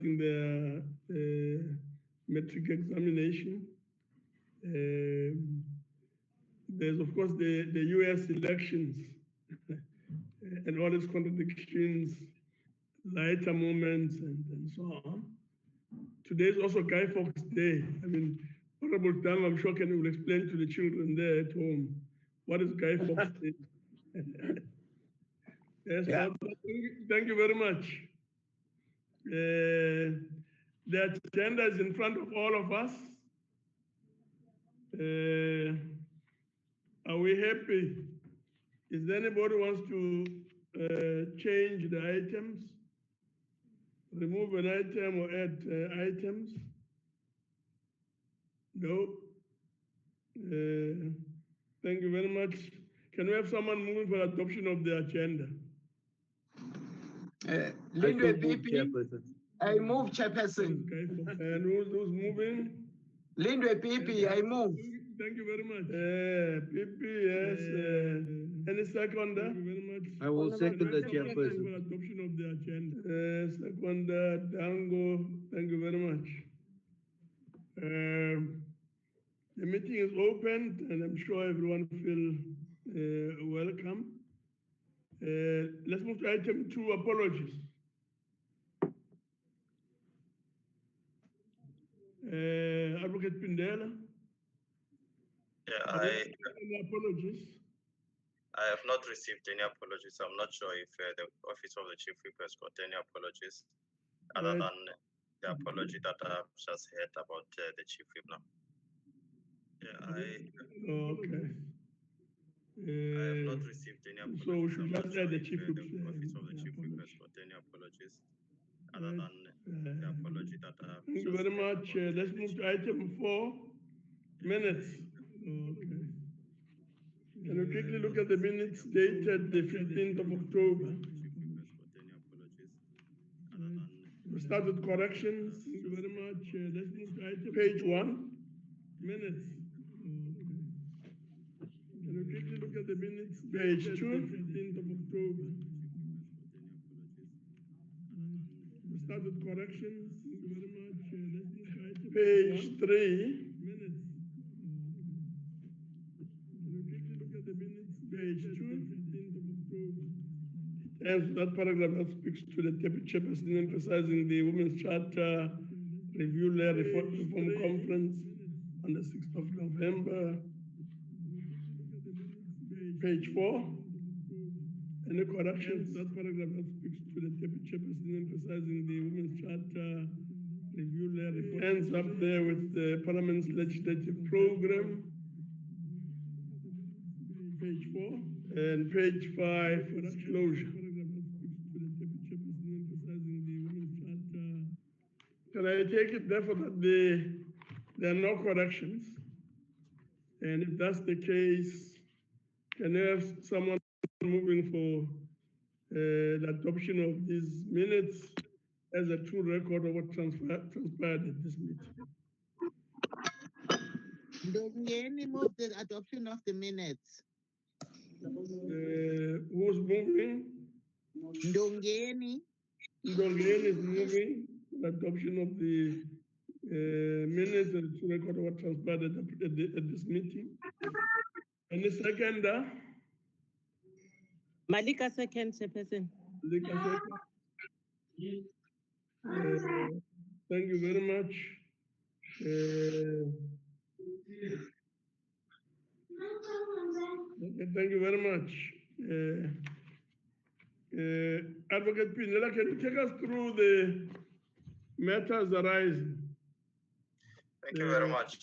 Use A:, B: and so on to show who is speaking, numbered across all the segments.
A: the metric examination. There's, of course, the US elections and all its contradictions, lighter moments, and so on. Today is also Guy Fawkes Day. I mean, Honorable Dang, I'm sure, will explain to the children there at home what is Guy Fawkes Day. Yes, yeah. Thank you very much. The agenda is in front of all of us. Are we happy? Is there anybody who wants to change the items? Remove an item or add items? No. Thank you very much. Can we have someone moving for adoption of the agenda?
B: Lindwe PP, I move, Chairperson.
A: And who's moving?
B: Lindwe PP, I move.
A: Thank you very much. PP, yes. Any seconder? Thank you very much.
C: I will second the Chairperson.
A: For adoption of the agenda. Seconder, Dango, thank you very much. The meeting is open, and I'm sure everyone feels welcome. Let's move to item 2, apologies. Advocate Pindela.
D: Yeah,
A: any apologies?
D: I have not received any apologies. I'm not sure if the Office of the Chief Whip has got any apologies other than the apology that I've just heard about the Chief Whip now. Yeah,
A: okay.
D: I have not received any apologies.
A: So we should just add the Chief Whip.
D: The Office of the Chief Whip has got any apologies other than the apology that I've
A: Thank you very much. Let's move to item 4, minutes. Okay. Can you quickly look at the minutes dated the 15th of October? We start with corrections. Thank you very much. Let's move to item page 1, minutes. Can you quickly look at the minutes? Page 2, 15th of October. We start with corrections. Thank you very much. Let's move to item page 3, minutes. Page 2, 15th of October. And that paragraph that speaks to the Deputy Chairperson emphasizing the Women's Charter Review Layer Reform Conference on the 6th of November. Page 4. Any corrections? That paragraph that speaks to the Deputy Chairperson emphasizing the Women's Charter Review Layer Reform ends up there with the Parliament's legislative program. Page 4 and page 5 for disclosure. Can I take it therefore that there are no corrections? And if that's the case, can I have someone moving for the adoption of these minutes as a true record of what transpired at this meeting?
E: Ndongeni move the adoption of the minutes.
A: Who's moving?
E: Ndongeni.
A: Ndongeni is moving the adoption of the minutes and to record what transpired at this meeting. Any seconder?
F: Malika second, Chairperson.
A: Malika second. Thank you very much. Okay, thank you very much. Advocate Pinella, can you take us through the matters arising?
D: Thank you very much.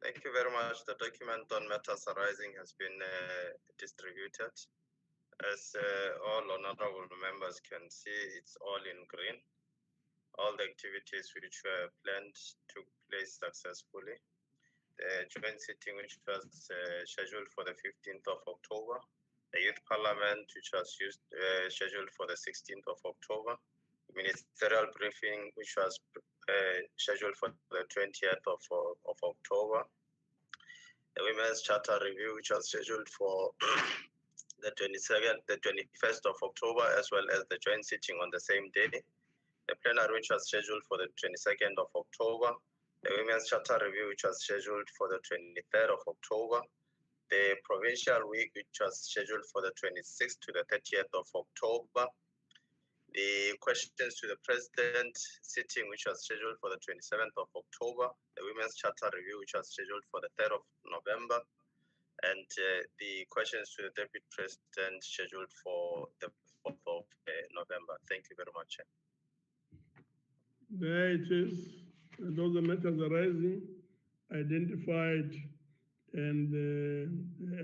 D: Thank you very much. The document on matters arising has been distributed. As all honorable members can see, it's all in green. All the activities which were planned took place successfully. The joint sitting which was scheduled for the 15th of October, the Youth Parliament which was scheduled for the 16th of October, ministerial briefing which was scheduled for the 20th of October, the Women's Charter Review which was scheduled for the 21st of October, as well as the joint sitting on the same day. the plenary which was scheduled for the 22nd of October, the Women's Charter Review which was scheduled for the 23rd of October, the Provincial Week which was scheduled for the 26th to the 30th of October, the questions to the President sitting which was scheduled for the 27th of October, the Women's Charter Review which was scheduled for the 3rd of November, and the questions to the Deputy President scheduled for the 4th of November. Thank you very much.
A: There it is. Those are matters arising, identified, and the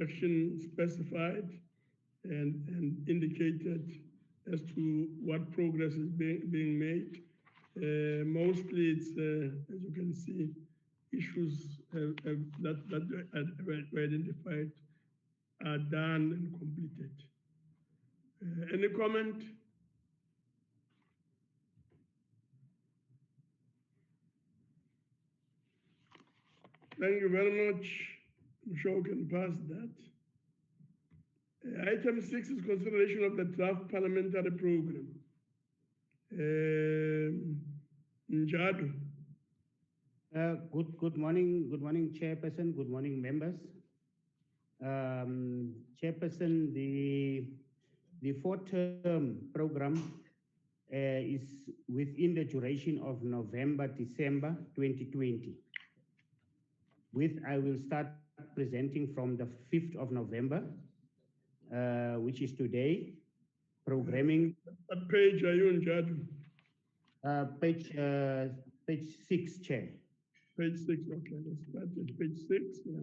A: action specified and indicated as to what progress is being made. Mostly it's, as you can see, issues that were identified are done and completed. Any comment? Thank you very much. I'm sure we can pass that. Item 6 is consideration of the draft parliamentary program. Njadu.
F: Good morning, Chairperson. Good morning, members. Chairperson, the four-term program is within the duration of November-December 2020. I will start presenting from the 5th of November, which is today, programming.
A: What page are you on, Njadu?
F: Page 6, Chair.
A: Page 6, okay, let's start at page 6, yeah.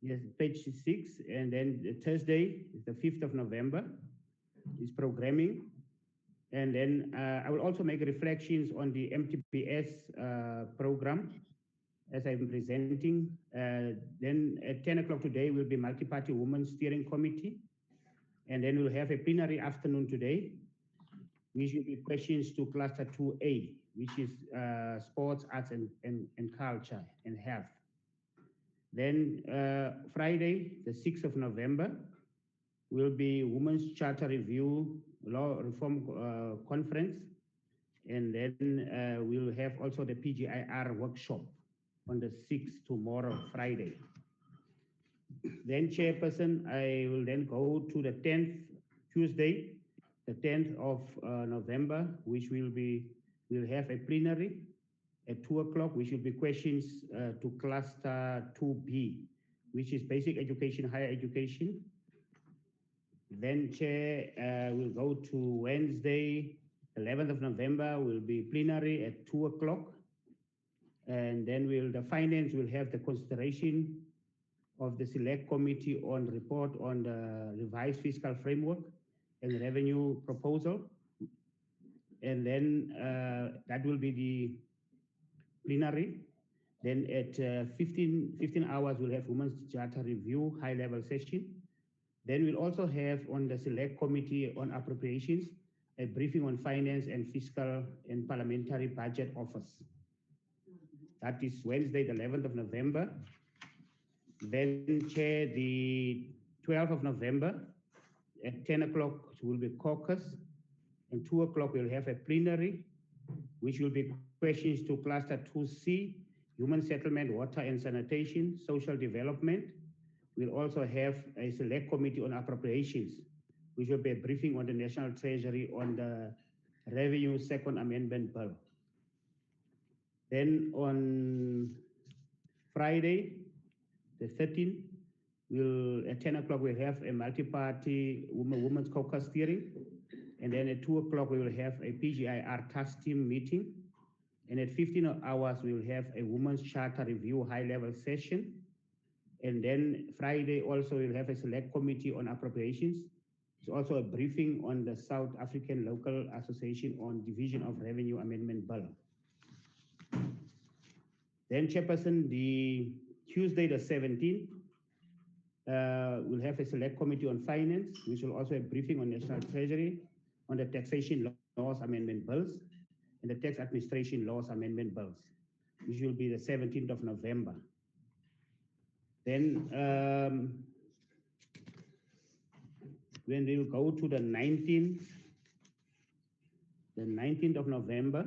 F: Yes, page 6, and then Thursday, the 5th of November, is programming. And then I will also make reflections on the MTPS program as I'm presenting. Then at 10 o'clock today will be Multi-Party Women's Steering Committee. And then we'll have a plenary afternoon today, which will be questions to Cluster 2A, which is sports, arts, and culture and health. Then Friday, the 6th of November, will be Women's Charter Review Law Reform Conference. And then we'll have also the PGIR workshop on the 6th, tomorrow, Friday. Then, Chairperson, I will then go to the 10th, Tuesday, the 10th of November, which we'll have a plenary at 2 o'clock, which will be questions to Cluster 2B, which is basic education, higher education. Then, Chair, we'll go to Wednesday, 11th of November, will be plenary at 2 o'clock. And then the finance will have the consideration of the select committee on report on the revised fiscal framework and revenue proposal. And then that will be the plenary. Then at 15 hours, we'll have Women's Charter Review, high-level session. Then we'll also have on the Select Committee on Appropriations, a briefing on finance and fiscal and parliamentary budget office. That is Wednesday, the 11th of November. Then, Chair, the 12th of November, at 10 o'clock will be caucus, and 2 o'clock we'll have a plenary, which will be questions to Cluster 2C, human settlement, water and sanitation, social development. We'll also have a select committee on appropriations, which will be a briefing on the National Treasury on the Revenue Second Amendment Bill. Then on Friday, the 13th, at 10 o'clock, we'll have a multi-party women's caucus steering. And then at 2 o'clock, we will have a PGIR task team meeting. And at 15 hours, we will have a Women's Charter Review high-level session. And then Friday also, we'll have a select committee on appropriations. It's also a briefing on the South African Local Association on Division of Revenue Amendment Bill. Then, Chairperson, the Tuesday, the 17th, we'll have a select committee on finance, which will also have a briefing on National Treasury, on the taxation laws amendment bills, and the tax administration laws amendment bills, which will be the 17th of November. Then, when we'll go to the 19th, The 19th of November.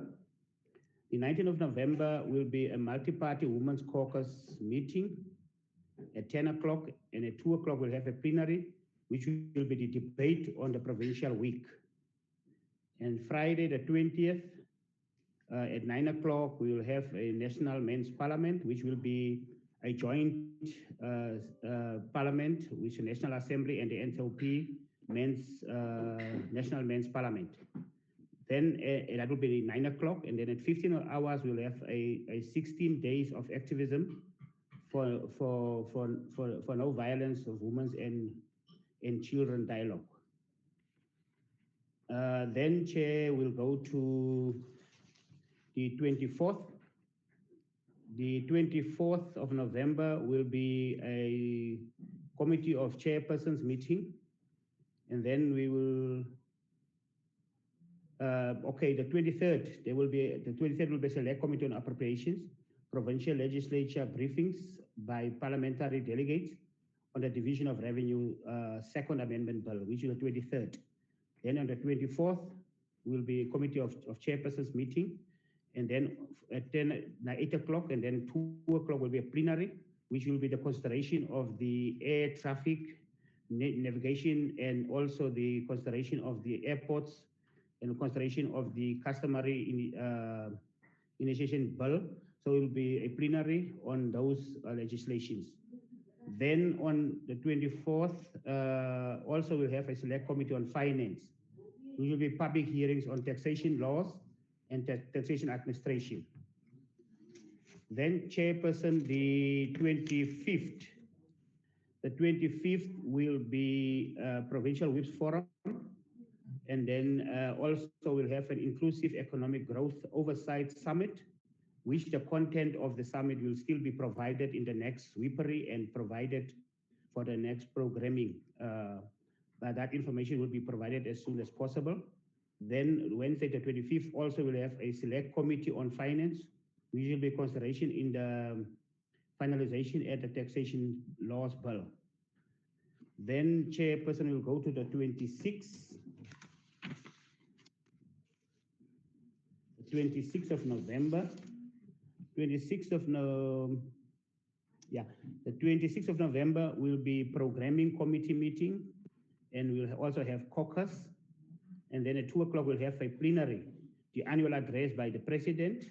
F: The 19th of November will be a multi-party women's caucus meeting at 10 o'clock, and at 2 o'clock we'll have a plenary, which will be the debate on the provincial week. And Friday the 20th, at 9 o'clock, we will have a National Men's Parliament, which will be a joint parliament with the National Assembly and the NCOP National Men's Parliament. Then that will be 9 o'clock, and then at 15 hours, we'll have a 16 days of activism for no violence of women and children dialogue. Then Chair will go to the 24th. The 24th of November will be a committee of chairpersons meeting. And then we will, the 23rd, the 23rd will be select committee on appropriations, provincial legislature briefings by parliamentary delegates on the division of revenue, second amendment bill, which is the 23rd. Then on the 24th, will be a committee of chairpersons meeting. And then at 8 o'clock, and then 2 o'clock will be a plenary, which will be the consideration of the air traffic navigation, and also the consideration of the airports, and the consideration of the customary initiation bill. So it will be a plenary on those legislations. Then on the 24th, also we'll have a select committee on finance. There will be public hearings on taxation laws and taxation administration. Then chairperson, the 25th. The 25th will be Provincial Whips Forum. And then also we'll have an Inclusive Economic Growth Oversight Summit, which the content of the summit will still be provided in the next whippery and provided for the next programming. But that information will be provided as soon as possible. Then Wednesday the 25th also will have a select committee on finance, which will be consideration in the finalization at the taxation laws bill. Then chairperson will go to the 26th. The 26th of November. The 26th of November will be programming committee meeting, and we'll also have caucus. And then at 2 o'clock, we'll have a plenary, the annual address by the president,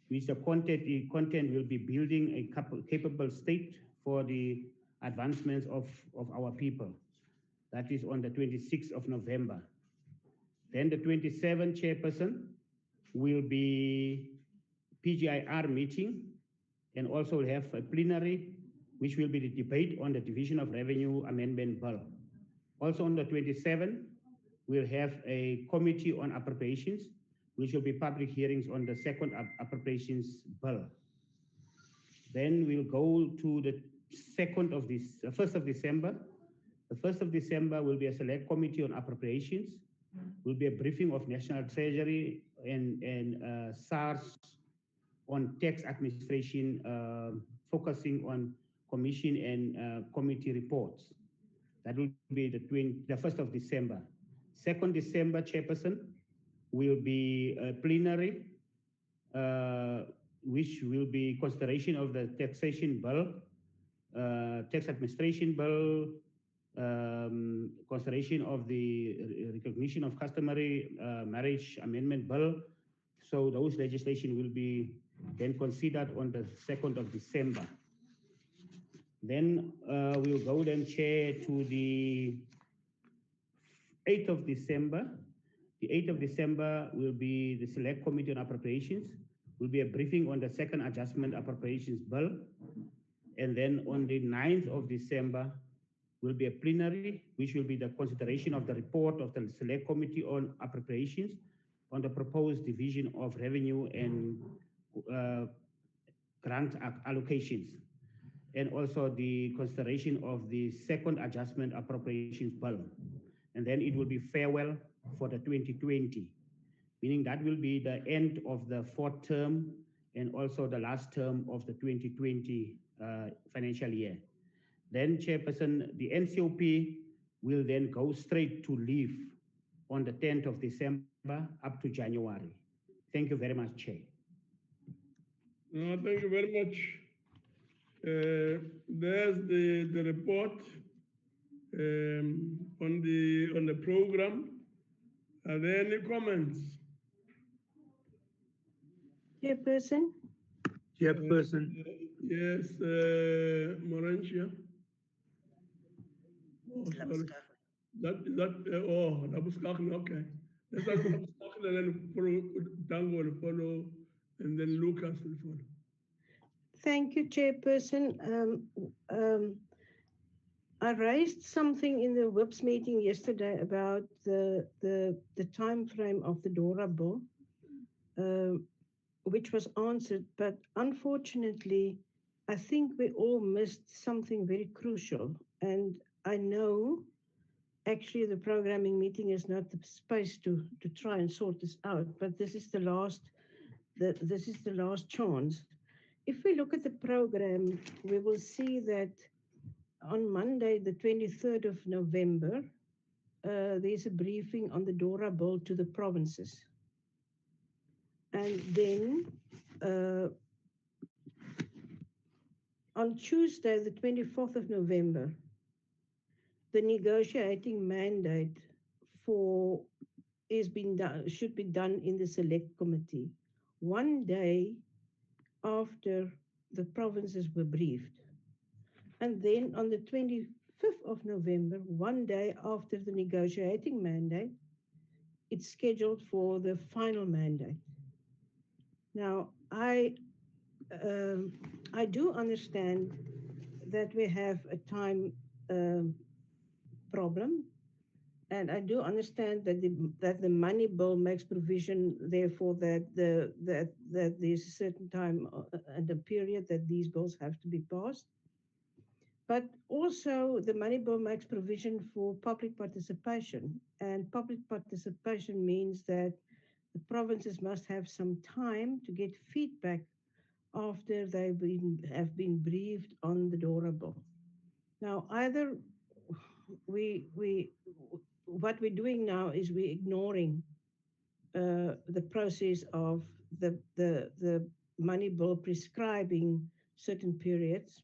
F: which the content will be building a capable state for the advancements of our people. That is on the 26th of November. Then the 27th chairperson will be PGIR meeting, and also we'll have a plenary, which will be the debate on the division of revenue amendment bill. Also on the 27th, we'll have a committee on appropriations, which will be public hearings on the second appropriations bill. Then we'll go to the 1st of December. The 1st of December will be a select committee on appropriations. Will be a briefing of National Treasury and SARS on tax administration, focusing on commission and committee reports. That will be the 1st of December. 2nd December, chairperson, will be a plenary, which will be consideration of the taxation bill, tax administration bill, consideration of the recognition of customary marriage amendment bill. So those legislation will be then considered on the 2nd of December. Then we'll go then, Chair, to the 8th of December. The 8th of December will be the Select Committee on Appropriations. Will be a briefing on the second adjustment appropriations bill. And then on the 9th of December will be a plenary, which will be the consideration of the report of the Select Committee on Appropriations on the proposed division of revenue and grant allocations, and also the consideration of the second adjustment appropriations bill. And then it will be farewell for the 2020, meaning that will be the end of the fourth term and also the last term of the 2020 financial year. Then, Chairperson, the NCOP will then go straight to leave on the 10th of December, up to January. Thank you very much, Chair.
A: No, thank you very much. There's the report on the program. Are there any comments?
G: Chairperson,
C: Chairperson,
A: Yes, Morentia. Oh, sorry. Labuskakne, okay. Let's start with Labuskakne and then follow Dango will follow, and then Lucas will follow.
G: thank you, Chairperson. I raised something in the WIPS meeting yesterday about the time frame of the DORA bill, which was answered, but unfortunately, I think we all missed something very crucial. And I know actually the programming meeting is not the space to try and sort this out, but this is the last chance. If we look at the program, we will see that on Monday, the 23rd of November, there's a briefing on the DORA bill to the provinces. And then on Tuesday, the 24th of November, the negotiating mandate should be done in the select committee, one day after the provinces were briefed. And then on the 25th of November, one day after the negotiating mandate, it's scheduled for the final mandate. Now, I do understand that we have a time problem, and I do understand that the money bill makes provision, therefore, that there's a certain time and a period that these bills have to be passed. But also, the money bill makes provision for public participation, and public participation means that the provinces must have some time to get feedback after they have been briefed on the DORA bill. Now, either what we're doing now is we're ignoring the process of the money bill prescribing certain periods,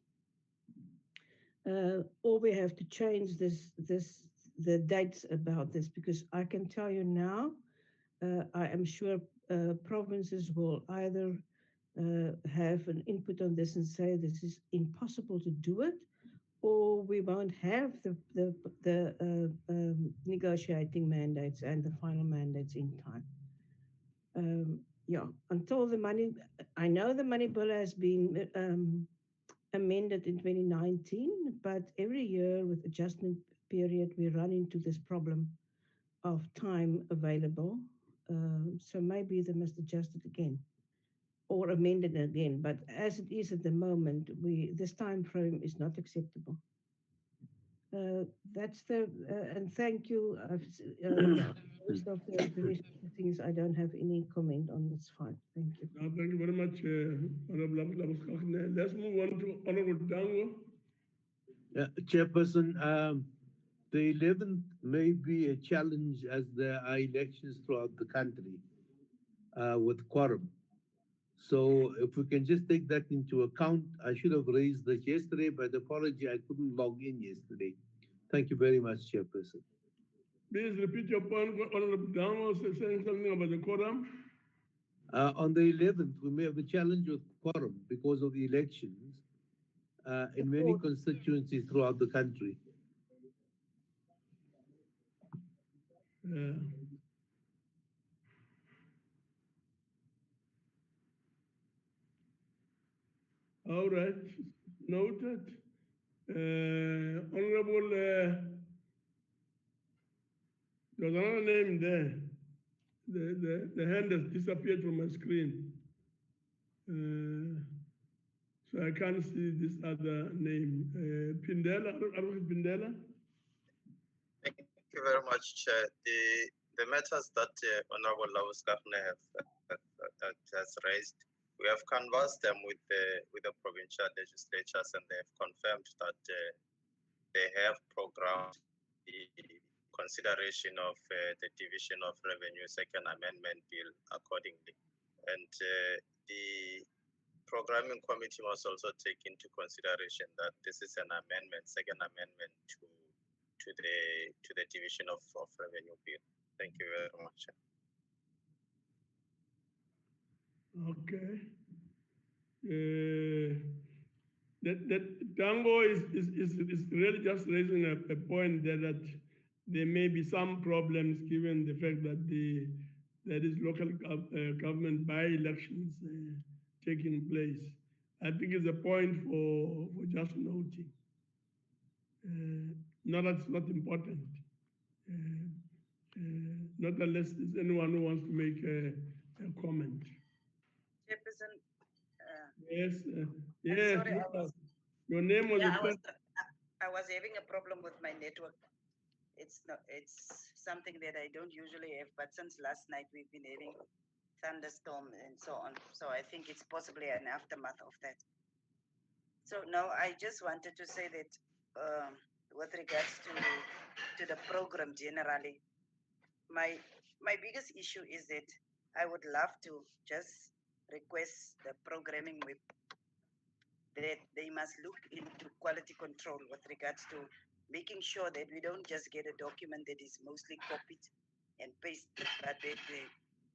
G: or we have to change the dates about this, because I can tell you now, I am sure provinces will either have an input on this and say this is impossible to do it, or we won't have the negotiating mandates and the final mandates in time. Yeah, until the money, I know the money bill has been amended in 2019, but every year with adjustment period, we run into this problem of time available. So maybe they must adjust it again or amend it again. But as it is at the moment, this time frame is not acceptable. That's and thank you. Most of the rest of the things I don't have any comment on. That's fine. Thank you.
A: No, thank you very much, Honorable Labuskakne. Let's move on to Honorable Dango.
C: Chairperson, the 11th may be a challenge as there are elections throughout the country with quorum. So if we can just take that into account, I should have raised this yesterday, but apology, I couldn't log in yesterday. Thank you very much, Chairperson.
A: Please repeat your point, Honorable Dango, saying something about the quorum.
C: On the 11th, we may have a challenge with quorum because of the elections in many constituencies throughout the country.
A: All right, noted. Honorable, there's another name there. The hand has disappeared from my screen. So I can't see this other name. Pindela, Pindela?
D: Thank you very much, Chair. The matters that Honorable Labuskakne has raised, we have canvassed them with the provincial legislatures, and they have confirmed that they have programmed the consideration of the Division of Revenue Second Amendment Bill accordingly. And the Programming Committee must also take into consideration that this is an amendment, second amendment to the Division of Revenue Bill. Thank you very much.
A: Okay. That Tango is really just raising a point that there may be some problems given the fact that there is local government by-elections taking place. I think it's a point for just noting. Not that it's not important. Not unless there's anyone who wants to make a comment.
H: Chairperson,
A: Yes, yes.
H: sorry,
A: Your name was.
H: yeah, I was having a problem with my network. It's something that I don't usually have, but since last night we've been having thunderstorm and so on. So I think it's possibly an aftermath of that. So now I just wanted to say that with regards to the program generally, my biggest issue is that I would love to just request the programming whip that they must look into quality control with regards to making sure that we don't just get a document that is mostly copied and pasted, but that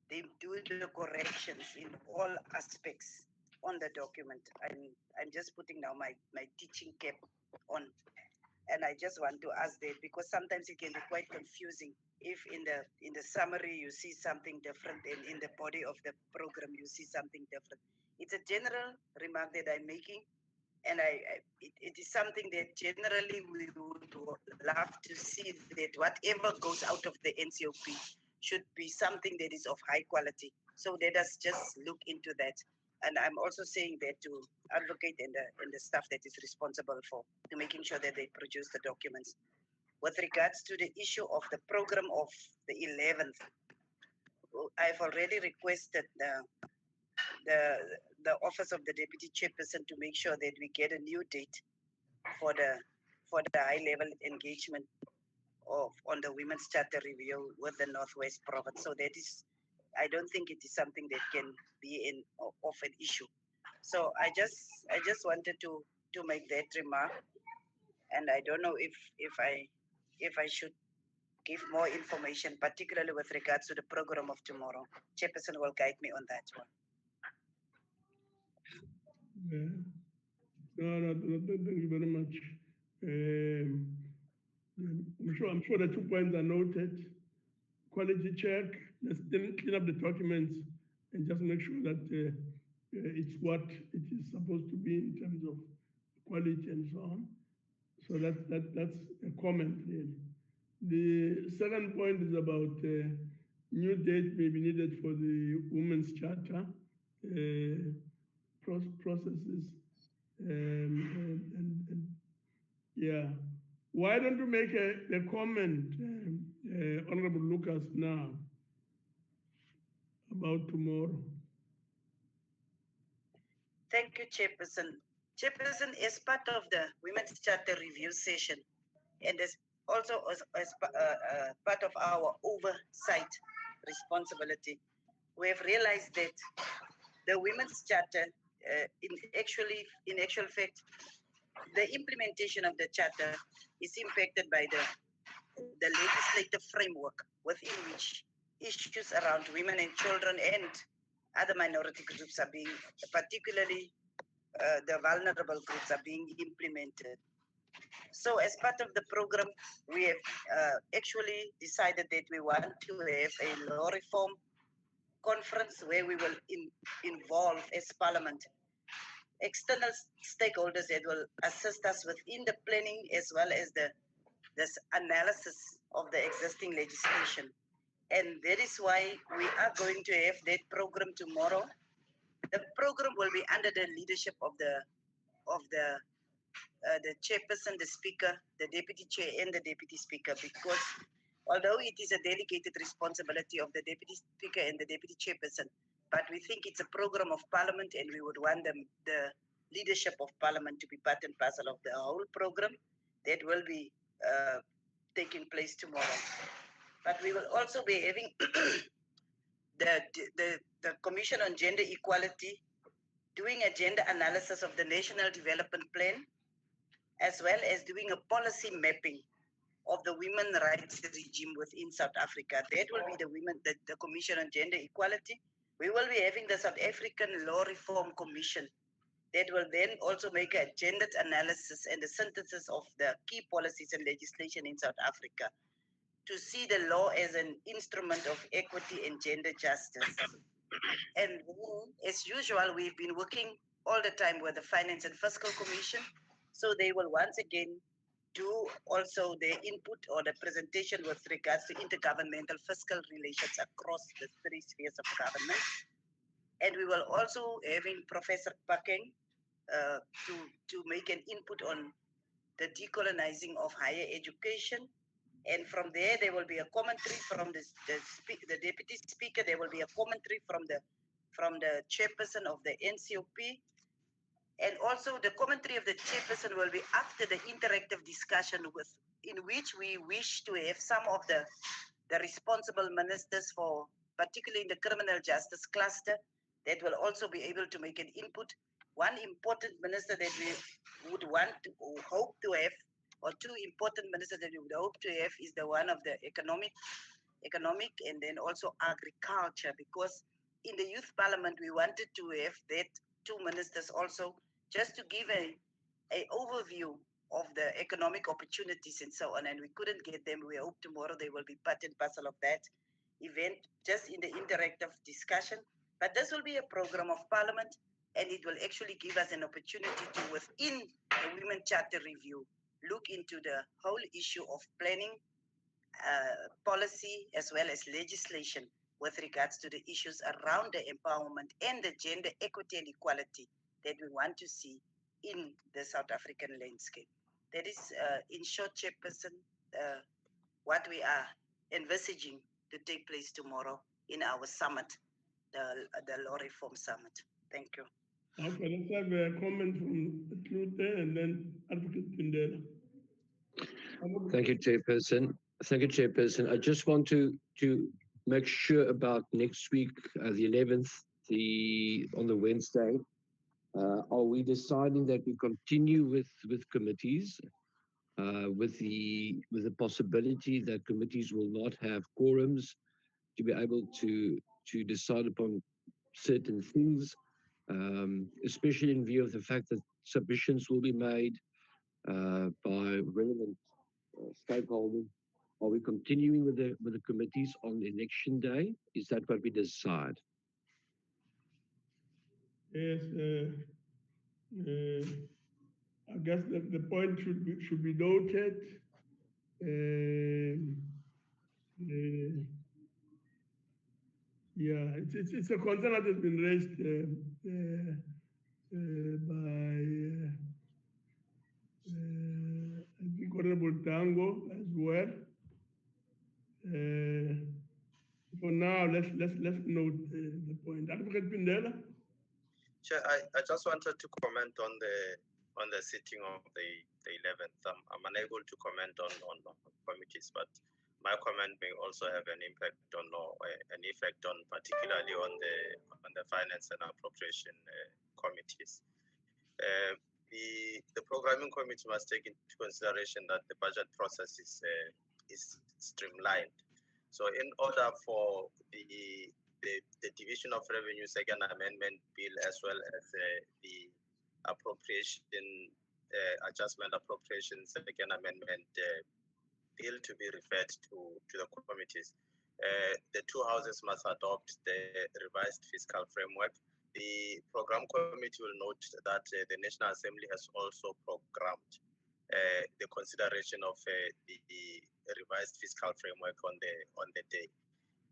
H: they do the corrections in all aspects on the document. I'm just putting now my teaching cap on. And I just want to ask that because sometimes it can be quite confusing if in the summary you see something different and in the body of the program you see something different. It's a general remark that I'm making, and it is something that generally we would love to see that whatever goes out of the NCOP should be something that is of high quality. So let us just look into that. And I'm also saying that to advocate and the staff that is responsible for to making sure that they produce the documents. With regards to the issue of the program of the 11th, I've already requested the office of the deputy chairperson to make sure that we get a new date for the high level engagement on the Women's Charter review with the Northwest Province. So that is, I don't think it is something that can be of an issue. So I just wanted to make that remark, and I don't know if I should give more information, particularly with regards to the program of tomorrow. Chairperson will guide me on that one.
A: Yeah. No, thank you very much. I'm sure the 2 points are noted. Quality check, let's then clean up the documents and just make sure that it's what it is supposed to be in terms of quality and so on. So that's a comment really. The second point is about new date may be needed for the Women's Charter processes. And yeah, why don't you make a comment, Honorable Lucas, now about tomorrow?
H: Thank you, Chairperson. Chairperson, as part of the Women's Charter review session, and also as part of our oversight responsibility, we have realized that the Women's Charter, in actual fact, the implementation of the Charter is impacted by the legislative framework within which issues around women and children and other minority groups are being, particularly the vulnerable groups, are being implemented. So as part of the program, we have actually decided that we want to have a law reform conference where we will involve as Parliament external stakeholders that will assist us within the planning as well as this analysis of the existing legislation. And that is why we are going to have that program tomorrow. The program will be under the leadership of the chairperson, the speaker, the deputy chair, and the deputy speaker, because although it is a delegated responsibility of the deputy speaker and the deputy chairperson, but we think it's a program of Parliament, and we would want the leadership of Parliament to be part and parcel of the whole program that will be taking place tomorrow. But we will also be having the Commission on Gender Equality doing a gender analysis of the National Development Plan, as well as doing a policy mapping of the women rights regime within South Africa. That will be the Commission on Gender Equality. We will be having the South African Law Reform Commission that will then also make a gendered analysis and the synthesis of the key policies and legislation in South Africa to see the law as an instrument of equity and gender justice. And as usual, we've been working all the time with the Finance and Fiscal Commission. So they will once again do also their input or the presentation with regards to intergovernmental fiscal relations across the three spheres of government. And we will also having Professor Pakeng to make an input on the decolonizing of higher education. And from there will be a commentary from the deputy speaker. There will be a commentary from the chairperson of the NCOP. And also the commentary of the chairperson will be after the interactive discussion in which we wish to have some of the responsible ministers for, particularly in the criminal justice cluster, that will also be able to make an input. One important minister that we would hope to have, or two important ministers that we would hope to have, is the one of the economic and then also agriculture, because in the youth parliament we wanted to have that two ministers also, just to give a overview of the economic opportunities and so on, and we couldn't get them. We hope tomorrow they will be part and parcel of that event, just in the interactive discussion. But this will be a program of Parliament, and it will actually give us an opportunity to, within the Women Charter Review, look into the whole issue of planning, policy, as well as legislation with regards to the issues around the empowerment and the gender equity and equality that we want to see in the South African landscape. That is, in short, Chairperson, what we are envisaging to take place tomorrow in our summit, the Law Reform Summit. Thank you.
A: Okay, let's have a comment from Klute and then Advocate Pindela.
I: Thank you, Chairperson. Thank you, Chairperson. I just want to make sure about next week, the 11th, on the Wednesday. Are we deciding that we continue with committees, with the possibility that committees will not have quorums to be able to decide upon certain things, especially in view of the fact that submissions will be made by relevant stakeholders? Are we continuing with the committees on election day? Is that what we decide?
A: Yes, I guess the point should be noted. Yeah, it's a concern that has been raised by I think Honorable Tango as well. For now, let's note the point. Advocate Pindela.
D: Chair, I just wanted to comment on the sitting of the 11th. I'm unable to comment on committees, but my comment may also have an impact on an effect on particularly on the finance and appropriation committees. The programming committee must take into consideration that the budget process is streamlined. So in order for the Division of Revenue Second Amendment Bill, as well as the Adjustment Appropriation Second Amendment Bill to be referred to the committees, the two houses must adopt the revised fiscal framework. The program committee will note that the National Assembly has also programmed the consideration of the revised fiscal framework on the day.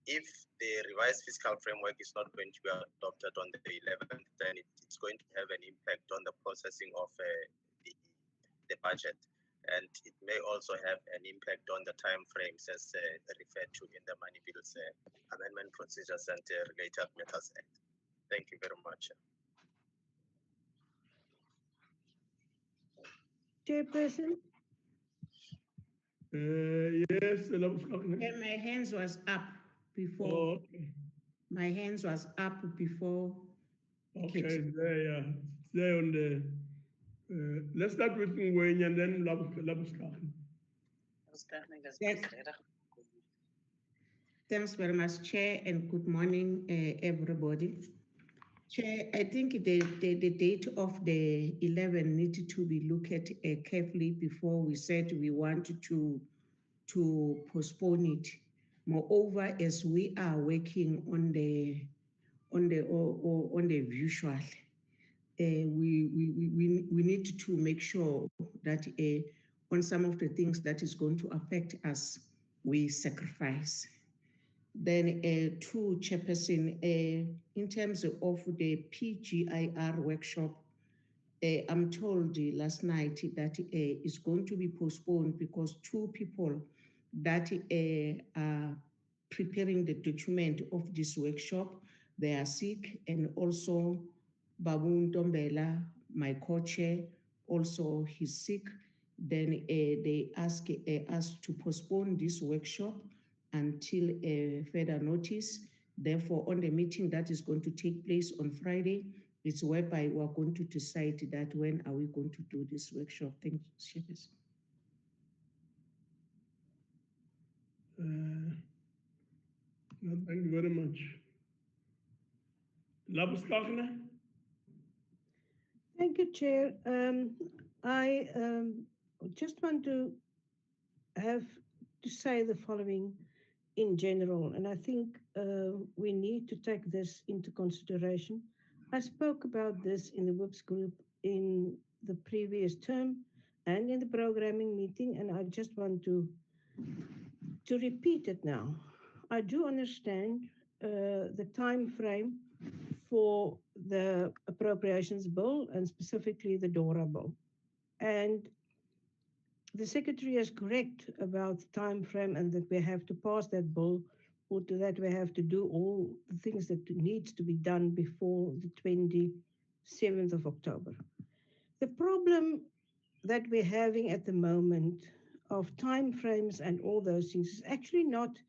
D: If the revised fiscal framework is not going to be adopted on the 11th, then it's going to have an impact on the processing of the budget. And it may also have an impact on the time frames as referred to in the Money Bills Amendment Procedures and Related Matters Act. Thank you very much.
G: Chairperson?
A: Yes, Labuschagne.
E: Yeah, my hands was up before.
A: Oh, okay.
E: My hands was up before.
A: Okay,
E: Kit.
A: there, yeah. It's there on the. Let's start with Ngwenya and then Labuschagne.
E: Thanks very much, Chair, and good morning, everybody. Chair, I think the date of the 11 needed to be looked at carefully before we said we want to postpone it. Moreover, as we are working on the visual, we need to make sure that on some of the things that is going to affect us, we sacrifice. Then two, Chairperson, in terms of the PGIR workshop, I'm told last night that it's going to be postponed because two people that are preparing the document of this workshop, they are sick, and also Babu Ndombela, my co-chair, also he's sick. Then they ask us to postpone this workshop until further notice. Therefore, on the meeting that is going to take place on Friday, it's whereby we are going to decide that when are we going to do this workshop. Thank you, Chairperson.
A: No, thank you very much. Labuschagne?
G: Thank you, Chair. I just want to have to say the following in general, and I think we need to take this into consideration. I spoke about this in the WIPS group in the previous term and in the programming meeting, and I just want to repeat it now. I do understand the time frame for the appropriations bill and specifically the DORA bill. And the Secretary is correct about the time frame and that we have to pass that bill, or that we have to do all the things that needs to be done before the 27th of October. The problem that we're having at the moment of time frames and all those things is actually not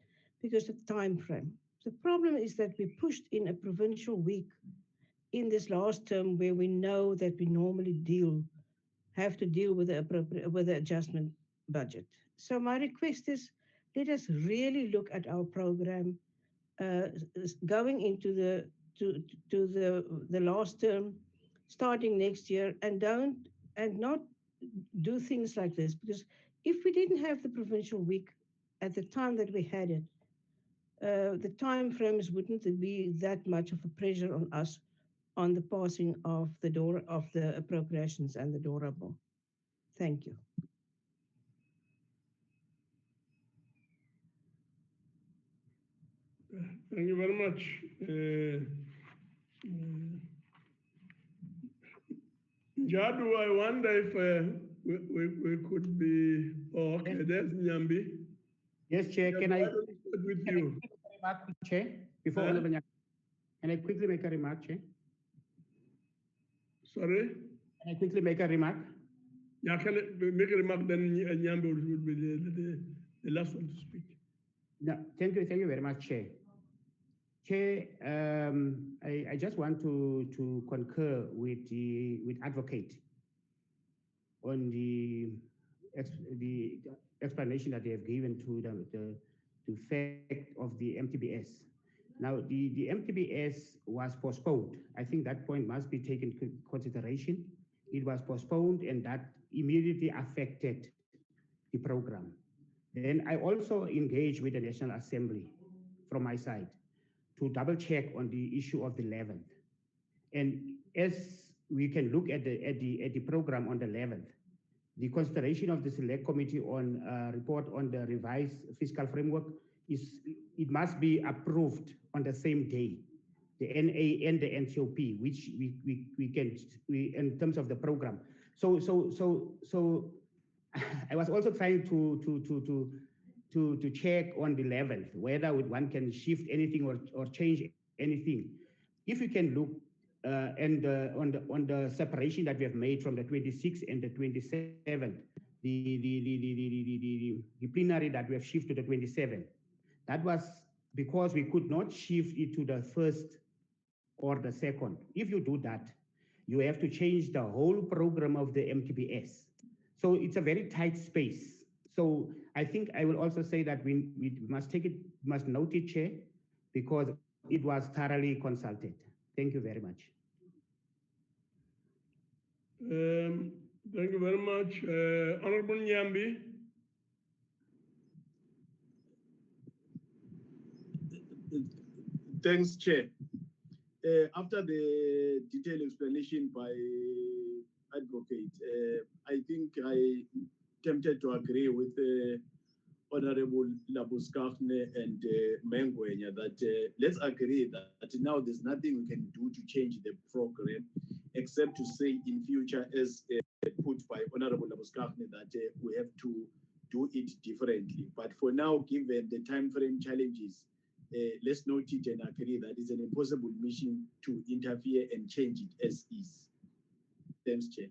G: because of time frame. The problem is that we pushed in a provincial week in this last term where we know that we normally have to deal with the adjustment budget. So my request is, let us really look at our program going into the last term, starting next year, and not do things like this, because if we didn't have the provincial week at the time that we had it, the time frames wouldn't be that much of a pressure on us on the passing of the appropriations and the DORA bill. Thank you.
A: Thank you very much. Jadu, I wonder if we could be, oh, okay, there's Nyambi.
F: Yes, Chair,
A: Nyambi,
F: can I
A: don't start with you?
F: make a remark, Chair, before
A: Huh?
F: Honorable Nyambi? Can I quickly make a remark, Chair?
A: Sorry?
F: Can I quickly make a remark?
A: Yeah, can I make a remark, then Nyambi would be the last one to speak.
F: No, thank you very much, Chair. Chair, I just want to concur with Advocate on the explanation that they have given to the fact of the MTBS. Now, the MTBS was postponed. I think that point must be taken into consideration. It was postponed, and that immediately affected the program. Then I also engaged with the National Assembly from my side to double check on the issue of the 11th. And as we can look at the program on the 11th, the consideration of the Select Committee on report on the revised fiscal framework it must be approved on the same day, the NA and the NCOP, which we in terms of the program. So I was also trying to check on the 11th whether one can shift anything or change anything. If you can look on the separation that we have made from the 26th and the 27th, the plenary that we have shifted to the 27th. That was because we could not shift it to the 1st or the 2nd. If you do that, you have to change the whole program of the MTBS. So it's a very tight space. So I think I will also say that we must note it, Chair, because it was thoroughly consulted. Thank you very much.
A: Thank you very much. Honorable Nyambi.
J: Thanks, Chair. After the detailed explanation by Advocate, I think I tempted to agree with Honorable Labuskafne and Mengwenya that let's agree that now there's nothing we can do to change the program except to say in future, as put by Honorable Labuskafne, that we have to do it differently. But for now, given the time frame challenges, let's note it and agree that it's an impossible mission to interfere and change it as is. Thanks, Chair.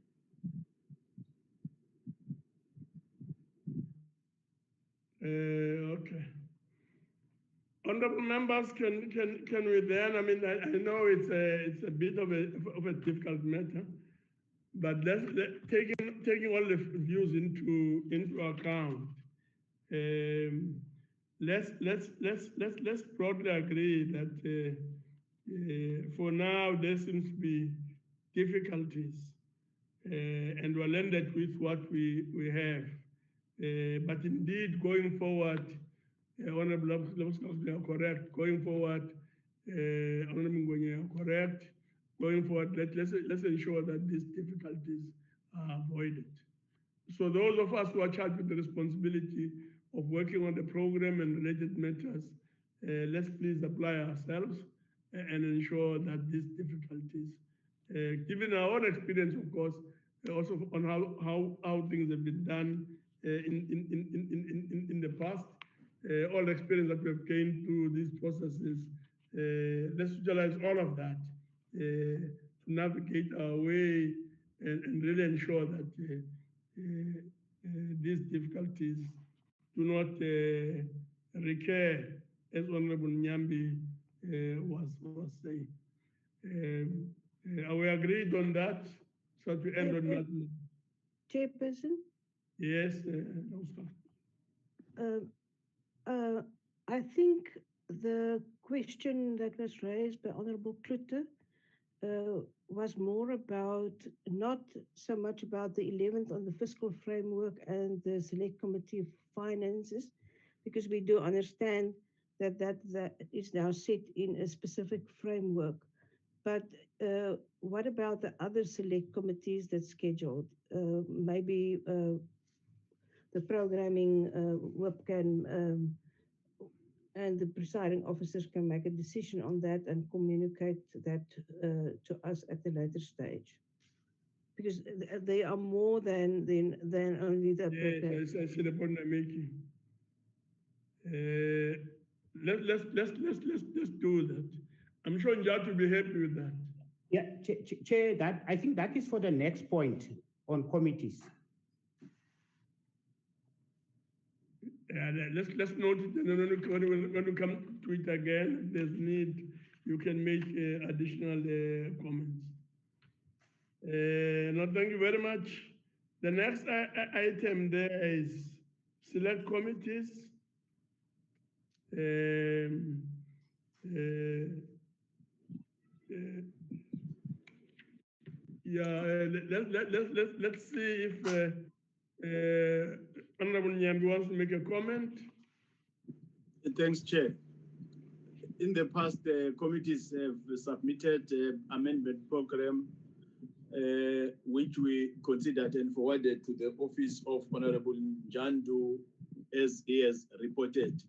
A: Okay. Honorable members, can we then? I mean, I know it's a bit of a difficult matter, but taking all the views into account. Let's broadly agree that for now there seems to be difficulties, and we'll end it with what we have. But indeed, going forward, Honorable Lobskovsky are correct. Going forward, Honorable Ngwenya are correct. Going forward, let's ensure that these difficulties are avoided. So those of us who are charged with the responsibility of working on the program and related matters, let's please apply ourselves and ensure that these difficulties, given our own experience, of course, also on how things have been done in the past, all the experience that we have gained through these processes, let's utilize all of that to navigate our way and really ensure that these difficulties do not recur, as Honorable Nyambi was saying. Are we agreed on that? So to end on that.
G: Chairperson?
A: Yes,
G: I think the question that was raised by Honorable Klutter was more about, not so much about the 11th on the fiscal framework and the Select Committee of Finances, because we do understand that is now set in a specific framework. But what about the other select committees that's scheduled? Maybe the programming WIP can and the presiding officers can make a decision on that and communicate that to us at a later stage, because they are more than only the.
A: Yes, I see the point I'm making. Let's do that. I'm sure Njat will be happy with that.
F: Yeah, Chair, that I think that is for the next point on committees.
A: Yeah, let's note it, and then when we come to it again, if there's need, you can make additional comments. No, thank you very much. The next item there is select committees. Let's see if Honorable Nyambi wants to make a comment.
J: Thanks, Chair. In the past, committees have submitted amendment program, which we considered and forwarded to the office of Honorable Njandu, as he has reported.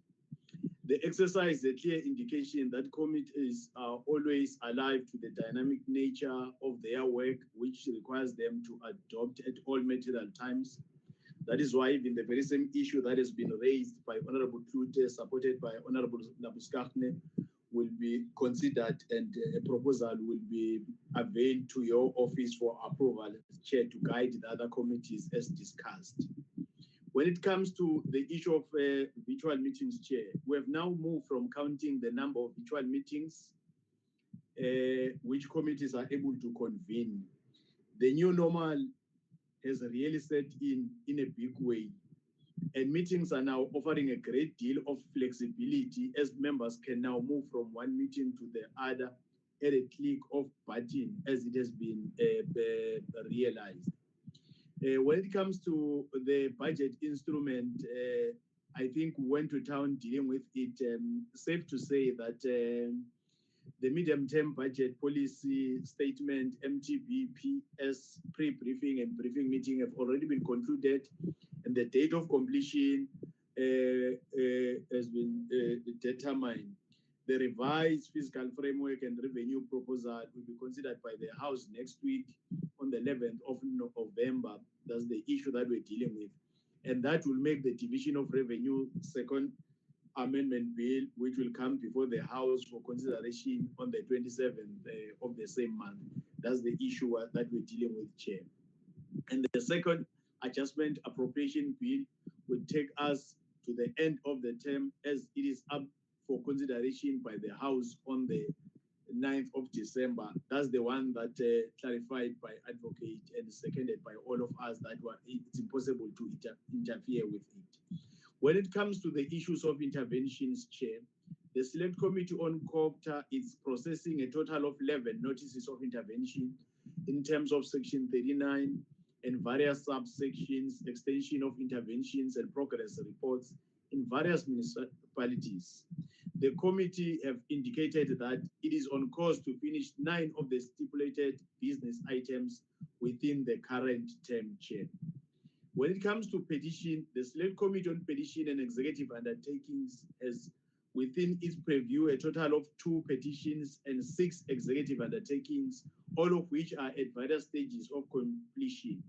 J: The exercise is a clear indication that committees are always alive to the dynamic nature of their work, which requires them to adopt at all material times. That is why even the very same issue that has been raised by Honorable Klute, supported by Honorable Labuskafne, will be considered and a proposal will be availed to your office for approval as chair to guide the other committees as discussed. When it comes to the issue of virtual meetings, Chair, we have now moved from counting the number of virtual meetings which committees are able to convene. The new normal has really set in a big way. And meetings are now offering a great deal of flexibility as members can now move from one meeting to the other at a click of button as it has been realized. When it comes to the budget instrument, I think we went to town dealing with it. Safe to say that the medium-term budget policy statement, MTBPS pre-briefing and briefing meeting have already been concluded, and the date of completion has been determined. The revised fiscal framework and revenue proposal will be considered by the House next week on the 11th of November. That's the issue that we're dealing with. And that will make the Division of Revenue second amendment bill, which will come before the House for consideration on the 27th of the same month. That's the issue that we're dealing with, Chair. And the second adjustment appropriation bill will take us to the end of the term as it is up for consideration by the House on the 9th of December. That's the one that clarified by advocate and seconded by all of us that it's impossible to interfere with it. When it comes to the issues of interventions, Chair, the Select Committee on COPTA is processing a total of 11 notices of intervention in terms of Section 39 and various subsections, extension of interventions and progress reports in various municipalities. The committee have indicated that it is on course to finish 9 of the stipulated business items within the current term, Chair. When it comes to petition, the Select Committee on Petition and Executive Undertakings has within its purview a total of 2 petitions and 6 executive undertakings, all of which are at various stages of completion.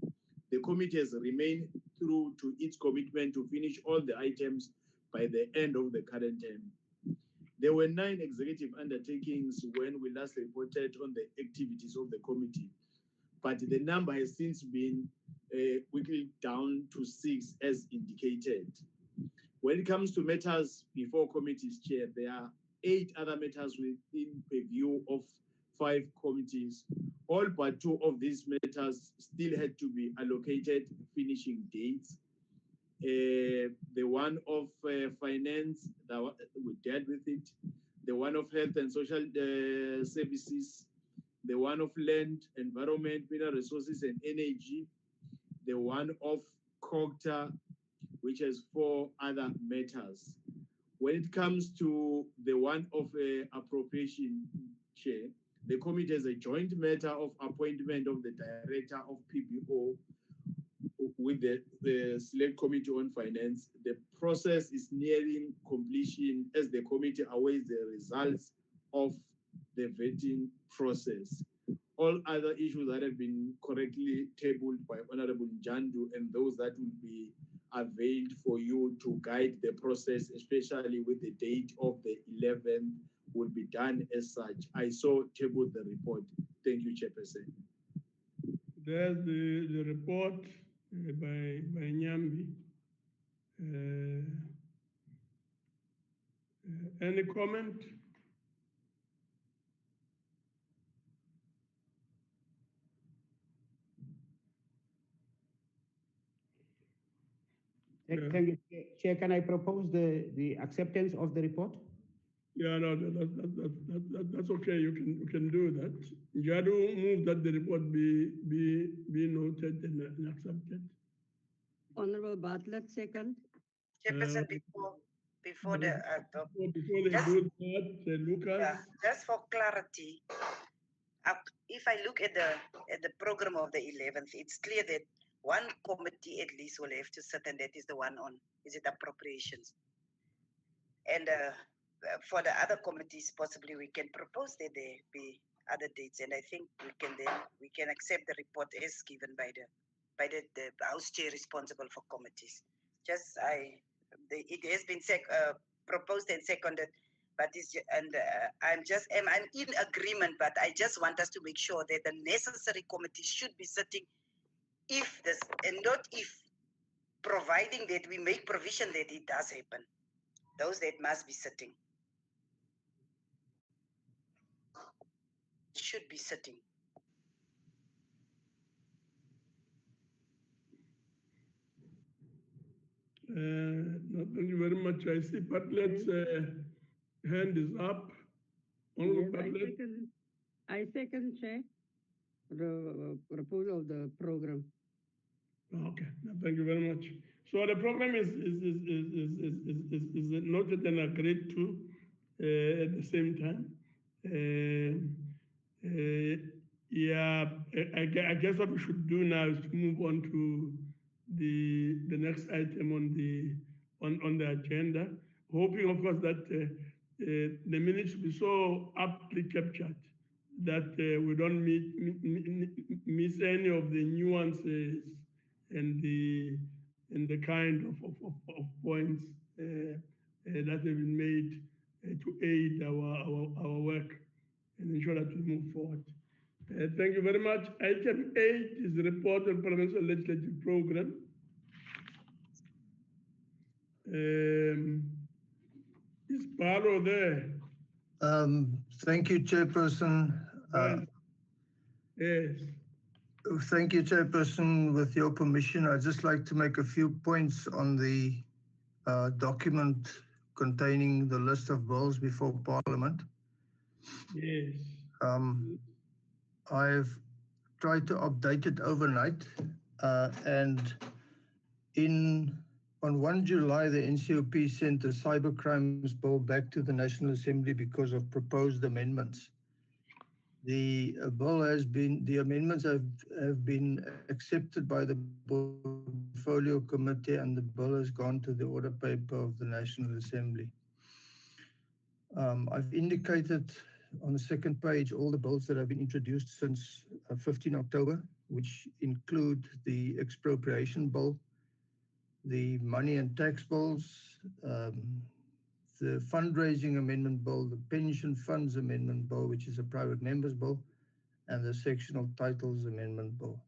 J: The committee has remained true to its commitment to finish all the items by the end of the current term. There were 9 executive undertakings when we last reported on the activities of the committee, but the number has since been quickly down to 6 as indicated. When it comes to matters before committees, Chair, there are 8 other matters within purview of 5 committees. All but 2 of these matters still had to be allocated finishing dates. The one of finance, we dealt with it. The one of health and social services. The one of land, environment, mineral resources and energy. The one of COGTA, which has 4 other matters. When it comes to the one of appropriation, Chair, the committee has a joint matter of appointment of the director of PBO with the Select Committee on Finance. The process is nearing completion as the committee awaits the results of the vetting process. All other issues that have been correctly tabled by Honorable Njandu and those that will be availed for you to guide the process, especially with the date of the 11th, will be done as such. I saw tabled the report. Thank you, Chairperson.
A: There's the report by Nyambi. Any comment?
F: Thank you, Chair. Can I propose the acceptance of the report?
A: Yeah, no, that's okay. You can do that. Jadu move that the report be noted and accepted.
K: Honorable Bartlett, second.
H: Chairperson, before they
A: do that, Lucas.
H: Yeah, just for clarity, if I look at the program of the 11th, it's clear that one committee at least will have to sit, and that is the one on, is it appropriations? And for the other committees, possibly we can propose that there be other dates, and I think we can accept the report as given by the House Chair responsible for committees. It has been proposed and seconded but I'm in agreement, but I just want us to make sure that the necessary committee should be sitting if this, and not if, providing that we make provision that it does happen. Those that must be sitting should be sitting.
A: No, thank you very much. I see Bartlett's hand is up.
K: Yes,
A: Bartlett.
K: I second, Chair, the proposal of the program.
A: Okay, no, thank you very much. So the program is noted and agreed to at the same time. Yeah, I guess what we should do now is to move on to the next item on the agenda, hoping, of course, that the minutes will be so aptly captured that we don't miss any of the nuances and the kind of points that have been made to aid our work and ensure that we move forward. Thank you very much. Item 8 is the report on Parliamentary Legislative Program. Is Paolo there?
L: Thank you, Chairperson.
A: Yes.
L: Thank you, Chairperson. With your permission, I'd just like to make a few points on the document containing the list of bills before Parliament.
A: Yes.
L: I've tried to update it overnight, and on 1 July, the NCOP sent the cybercrimes bill back to the National Assembly because of proposed amendments. The amendments have been accepted by the Portfolio Committee, and the bill has gone to the order paper of the National Assembly. I've indicated on the second page all the bills that have been introduced since 15 October, which include the expropriation bill, the money and tax bills, the fundraising amendment bill, the pension funds amendment bill, which is a private members bill, and the sectional titles amendment bill.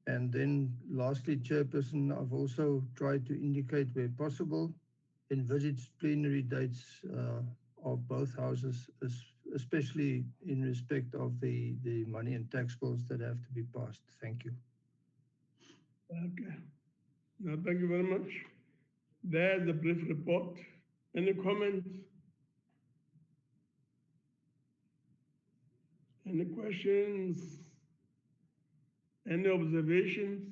L: And then lastly, Chairperson, I've also tried to indicate where possible, envisaged plenary dates of both houses, especially in respect of the money and tax bills that have to be passed. Thank you.
A: Okay. No, thank you very much. There's the brief report. Any comments? Any questions? Any observations?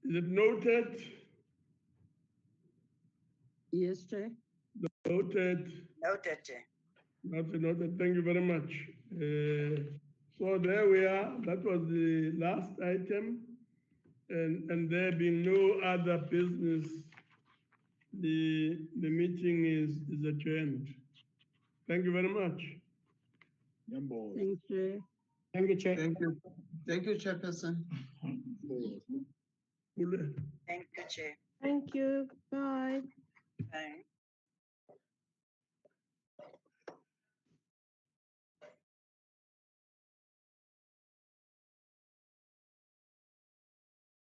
A: Is it noted?
K: Yes, Chair.
A: Noted.
H: Noted, Chair.
A: Noted. Thank you very much. So there we are. That was the last item. And there being no other business, the meeting is adjourned. Thank you very much.
K: Thank you.
F: Thank you, Chair.
B: Thank you. Thank you, Chairperson.
A: Ule.
H: Thank you, Chair.
G: Thank you. Bye.